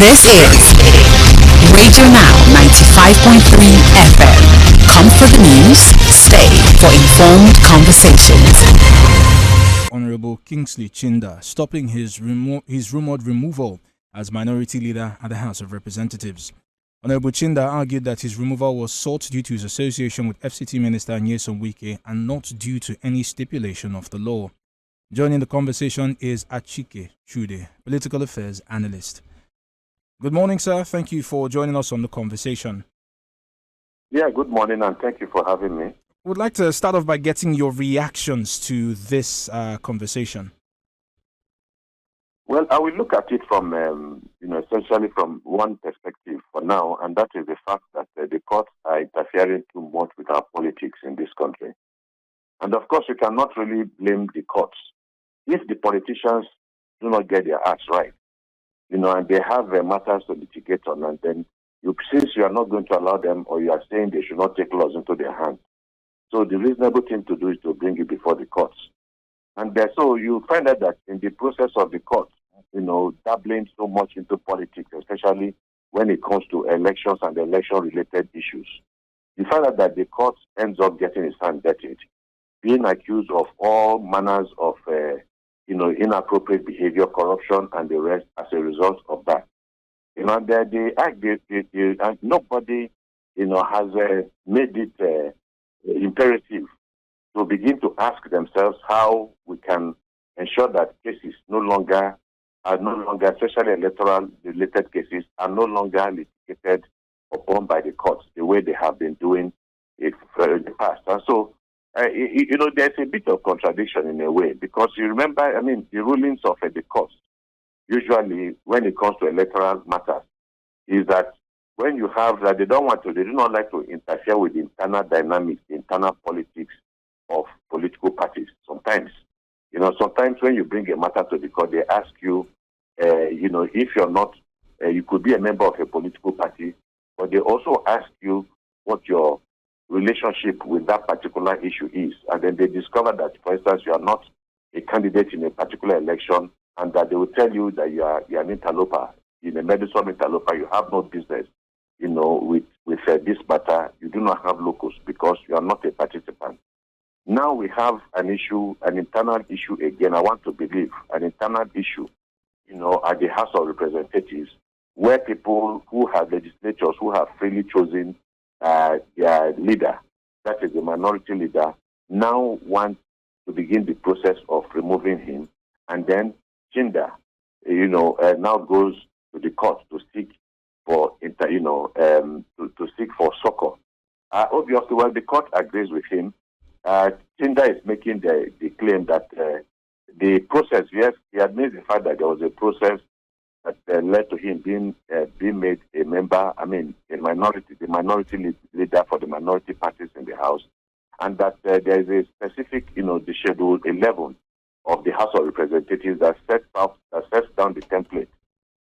This is Radio Now 95.3 FM. Come for the news, stay for informed conversations. Honorable Kingsley Chinda stopping his rumoured removal as minority leader at the House of Representatives. Honorable Chinda argued that his removal was sought due to his association with FCT Minister Nyesom Wike and not due to any stipulation of the law. Joining the conversation is Achike Chude, political affairs analyst. Good morning, sir. Thank you for joining us on the conversation. Yeah, good morning, and thank you for having me. Would like to start off by getting your reactions to this conversation. Well, I will look at it from, essentially from one perspective for now, and that is the fact that the courts are interfering too much with our politics in this country. And of course, you cannot really blame the courts if the politicians do not get their acts right, and they have matters to litigate on, and then since you are not going to allow them, or you are saying they should not take laws into their hands. So the reasonable thing to do is to bring it before the courts. And so you find out that in the process of the courts, dabbling so much into politics, especially when it comes to elections and election-related issues, you find out that the courts ends up getting its hand dirtied, being accused of all manners of, inappropriate behavior, corruption, and the rest as a result of that. Nobody, has made it imperative to begin to ask themselves how we can ensure that cases especially electoral related cases, are no longer litigated upon by the courts the way they have been doing it in the past. And so, there's a bit of contradiction in a way, because you remember, the rulings of the courts, usually when it comes to electoral matters, is that when you have that they do not like to interfere with the internal dynamics, the internal politics of political parties. Sometimes when you bring a matter to the court, they ask you, if you're not, you could be a member of a political party, but they also ask you what your relationship with that particular issue is. And then they discover that, for instance, you are not a candidate in a particular election, and that they will tell you that you are an interloper, in a medicinal interloper, you have no business, with this matter. You do not have locus because you are not a participant. Now we have an internal issue again. I want to believe an internal issue, at the House of Representatives, where people who have legislators who have freely chosen their leader, that is the minority leader, now want to begin the process of removing him, and then Chinda, now goes to the court to seek for to seek for succor. Obviously, well, the court agrees with him. Chinda is making the claim that the process, yes, he admits the fact that there was a process that led to him being made a member, the minority leader for the minority parties in the House, and that there is a specific, the Schedule 11 of the House of Representatives that sets down the template,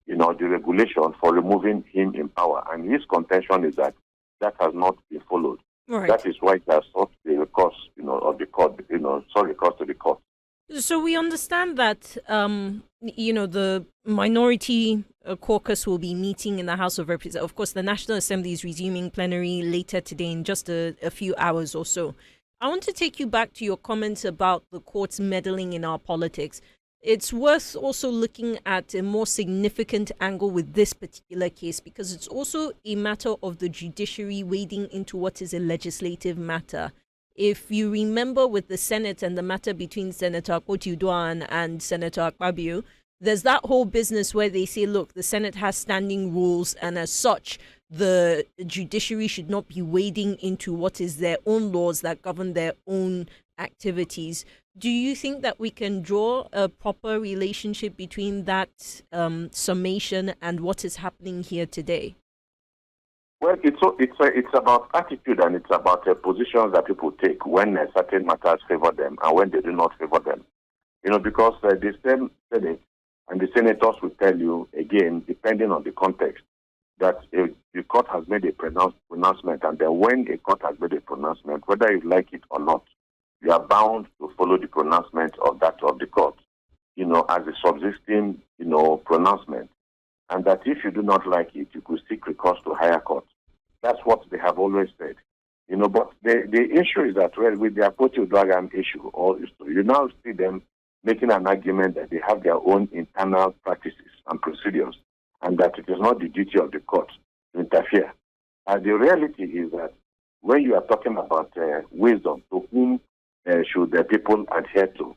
the regulation for removing him in power. And his contention is that has not been followed. Right. That is why he has sought the recourse, of the court, recourse to the court. So we understand that, the minority caucus will be meeting in the House of Representatives. Of course, the National Assembly is resuming plenary later today in just a few hours or so. I want to take you back to your comments about the courts meddling in our politics. It's worth also looking at a more significant angle with this particular case, because it's also a matter of the judiciary wading into what is a legislative matter. If you remember with the Senate and the matter between Senator Akpoti-Uduaghan and Senator Akpabio, there's that whole business where they say, look, the Senate has standing rules, and as such, the judiciary should not be wading into what is their own laws that govern their own activities. Do you think that we can draw a proper relationship between that summation and what is happening here today? Well, it's about attitude, and it's about positions that people take when certain matters favor them and when they do not favor them. Because the same Senate and the senators will tell you, again, depending on the context, that the court has made a pronouncement, and then when a court has made a pronouncement, whether you like it or not, you are bound to follow the pronouncement of the court, as a subsisting, pronouncement. and that if you do not like it, you could seek recourse to higher court. That's what they have always said. But the issue is that with the Akpoti Uduaghan issue, you now see them making an argument that they have their own internal practices and procedures, and that it is not the duty of the court to interfere. And the reality is that when you are talking about wisdom, to whom should the people adhere to?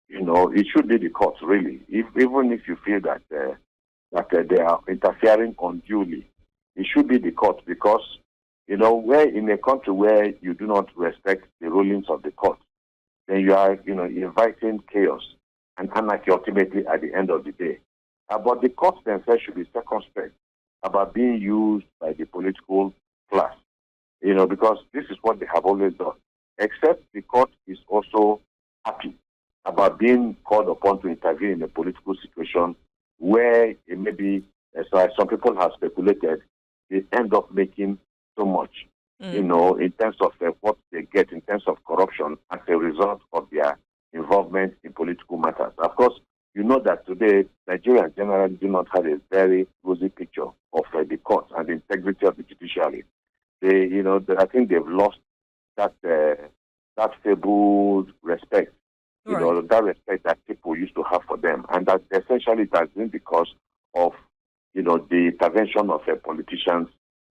It should be the courts, really. Even if you feel that they are interfering unduly, it should be the court, because we're in a country where you do not respect the rulings of the court, then you are inviting chaos and anarchy ultimately at the end of the day. But the courts themselves should be circumspect about being used by the political class, because this is what they have always done. Except the court is also happy about being called upon to intervene in a political situation where it may be, as some people have speculated, they end up making so much, in terms of what they get, in terms of corruption as a result of their involvement in political matters. Of course, you know that today Nigerians generally do not have a very rosy picture of the courts and the integrity of the judiciary. I think they've lost that fabled respect, that respect that people used to have for them, and that essentially it has been because of the intervention of politicians,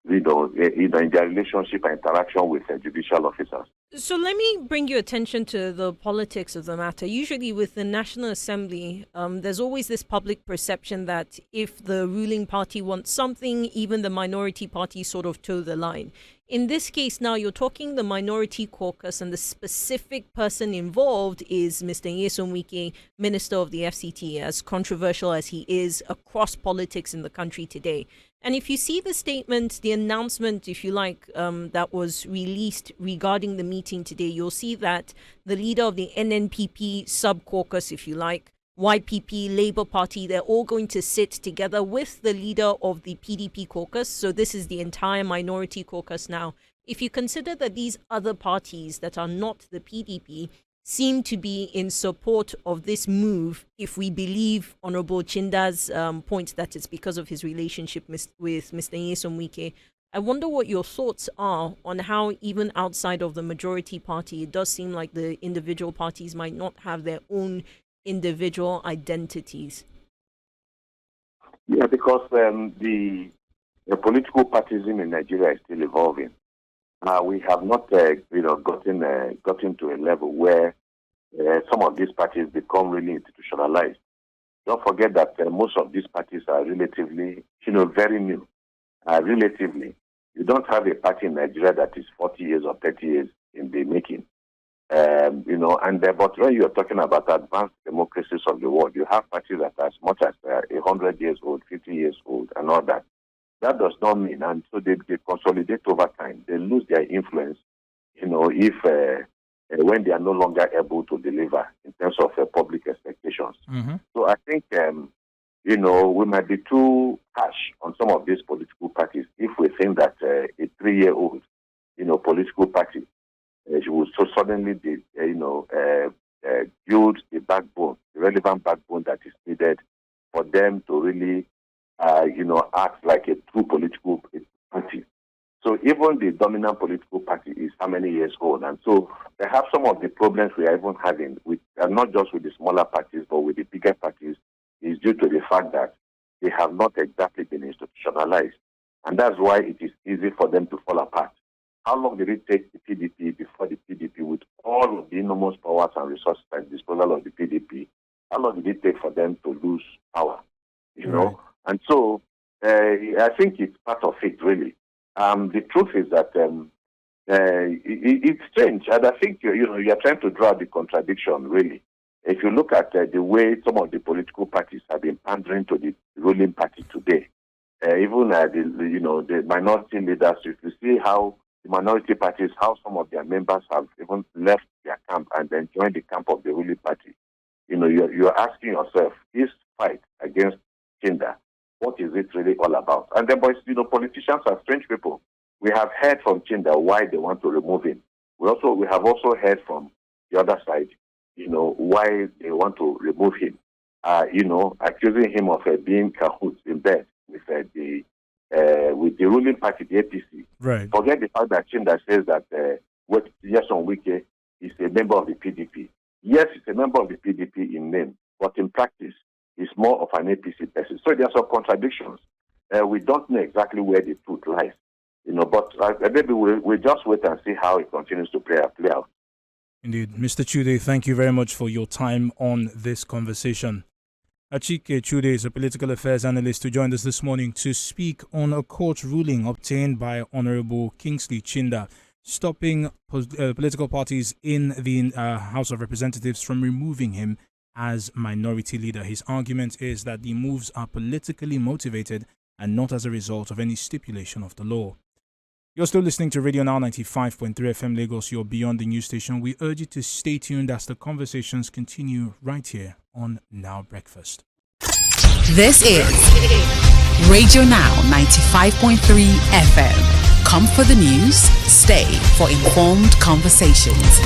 in their relationship and interaction with judicial officers. So let me bring your attention to the politics of the matter. Usually with the National Assembly, there's always this public perception that if the ruling party wants something, even the minority party sort of toe the line. In this case now, you're talking the minority caucus, and the specific person involved is Mr. Nyesom Wike, Minister of the FCT, as controversial as he is across politics in the country today. And if you see the statement, the announcement, if you like, that was released regarding the meeting today, you'll see that the leader of the NNPP sub-caucus, if you like, YPP, Labour Party, they're all going to sit together with the leader of the PDP caucus. So this is the entire minority caucus now. If you consider that these other parties that are not the PDP seem to be in support of this move, if we believe Honorable Chinda's point that it's because of his relationship with Mr. Nyesom Wike, I wonder what your thoughts are on how even outside of the majority party, it does seem like the individual parties might not have their own individual identities. Yeah, because the political partyism in Nigeria is still evolving. We have not, gotten to a level where some of these parties become really institutionalized. Don't forget that most of these parties are relatively, very new. Relatively, you don't have a party in Nigeria that is 40 years or 30 years in the making. But when you're talking about advanced democracies of the world, you have parties that are as much as 100 years old, 50 years old, and all that. That does not mean, and so they consolidate over time. They lose their influence, if when they are no longer able to deliver in terms of public expectations. Mm-hmm. So I think, we might be too harsh on some of these political parties if we think that a 3-year-old, political party will so suddenly build the backbone, the relevant backbone that is needed for them to really, act like a true political party. So even the dominant political party is how many years old? And so perhaps some of the problems we are even having, with not just with the smaller parties, but with the bigger parties, is due to the fact that they have not exactly been institutionalized. And that's why it is easy for them to fall apart. How long did it take the PDP before the PDP, with all of the enormous powers and resources and disposal of the PDP, how long did it take for them to lose power? Right. And so I think it's part of it, really. The truth is that it's strange, and I think you're trying to draw the contradiction, really. If you look at the way some of the political parties have been pandering to the ruling party today, even the minority leaders, if you see how the minority parties, how some of their members have even left their camp and then joined the camp of the ruling party, you're asking yourself, this fight against Chinda, what is it really all about? And then, boys, politicians are strange people. We have heard from Chinda why they want to remove him. We have also heard from the other side, why they want to remove him. Accusing him of being cahoots in bed with the ruling party, the APC. Right. Forget the fact that Chinda says that Nyesom Wike is a member of the PDP. Yes, he's a member of the PDP in name, but in practice, he's more of an APC person. So there are some contradictions. We don't know exactly where the truth lies, but maybe we'll just wait and see how it continues to play out. Indeed. Mr. Chude, thank you very much for your time on this conversation. Achike Chude is a political affairs analyst who joined us this morning to speak on a court ruling obtained by Honorable Kingsley Chinda, stopping political parties in the House of Representatives from removing him as minority leader. His argument is that the moves are politically motivated and not as a result of any stipulation of the law. You're still listening to Radio Now 95.3 FM Lagos, your Beyond the News station. We urge you to stay tuned as the conversations continue right here on Now Breakfast. This is Radio Now 95.3 FM. Come for the news, stay for informed conversations.